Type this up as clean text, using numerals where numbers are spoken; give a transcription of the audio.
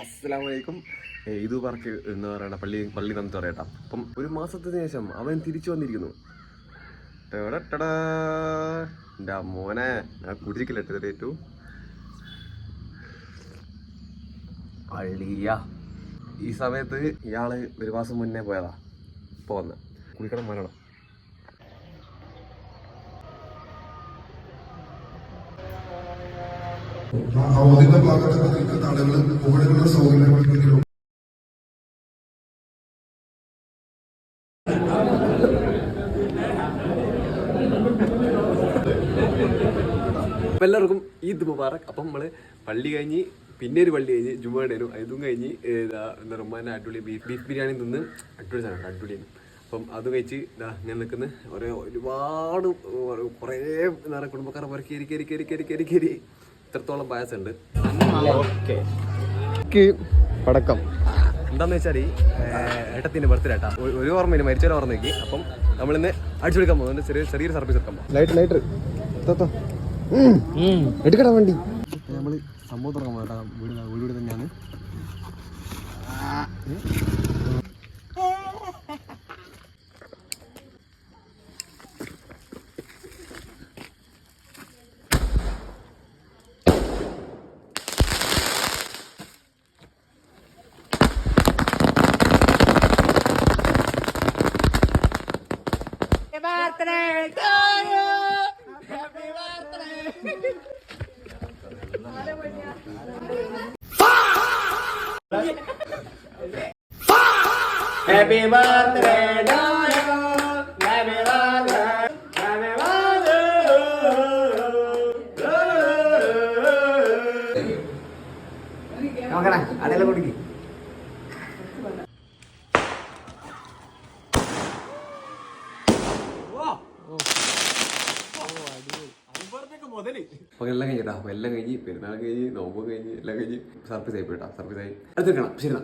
അസ്സലാമലൈക്കും. ഇത് പറക്ക് എന്ന് പറയണ പള്ളി നമുക്ക് പറയട്ടാ. അപ്പം ഒരു മാസത്തിന് ശേഷം അവൻ തിരിച്ചു വന്നിരിക്കുന്നു. എൻ്റെ മോനെ കുടിച്ചിട്ടില്ല അള്ളിയ. ഈ സമയത്ത് ഇയാള് ഒരു മാസം മുന്നേ പോയതാ. ഇപ്പൊ വന്ന കുടിക്കണം വരണം. അതിന്റെ ഭാഗത്തൊക്കെ നിൽക്കുന്ന ആളുകൾ ഇവിടെയുള്ള സൗകര്യങ്ങൾ എല്ലാവർക്കും ഈദ് മുബാറക്. അപ്പം നമ്മള് പള്ളി കഴിഞ്ഞ് പിന്നെ ഒരു പള്ളി കഴിഞ്ഞ് ജുമാടേനും അതും കഴിഞ്ഞ് എന്താ റഹ്മാൻ്റെ അടിപൊളി ബീഫ് ബിരിയാണി നിന്ന് അടിപൊളി സാധനം അടിപൊളിയാണ്. അപ്പം അത് കഴിച്ച് ഞാൻ നിൽക്കുന്ന ഒരുപാട് കുറേ എന്താ പറയുക കുടുംബക്കാരെ പോലെ കയറി ഇത്രത്തോളം പായസമുണ്ട്. പടക്കം എന്താന്ന് വെച്ചാൽ ഏട്ടത്തിൻ്റെ ബർത്ത്ഡേ ഏട്ടാ. ഒരു ഓർമ്മയില്ല, മരിച്ചൊരു ഓർമ്മയ്ക്ക്. അപ്പം നമ്മളിന്ന് അടിച്ചെടുക്കാൻ പോകുന്നത് ചെറിയൊരു സർവീസ് എടുക്കാൻ പോകും. ലൈറ്റർ എടുക്കടാ വണ്ടി. നമ്മള് സംഭവം തുടങ്ങാൻ പോകട്ടാ. വീട് തന്നെയാണ്. Happy birthday to you. Happy birthday. Happy birthday. നോക്കണ അതെല്ലാം കുടിക്ക്. അപ്പോൾ എല്ലാം കഴിഞ്ഞിട്ടാ. അപ്പോൾ എല്ലാം കഴിഞ്ഞ് പെരുന്നാൾ കഴിഞ്ഞ് നോമ്പ് കഴിഞ്ഞ് എല്ലാം കഴിഞ്ഞ് സർപ്രൈസ് ആയി പോയിട്ടാ. സർപ്രൈസ് ആയി എടുത്തിരിക്കണം. ശരി.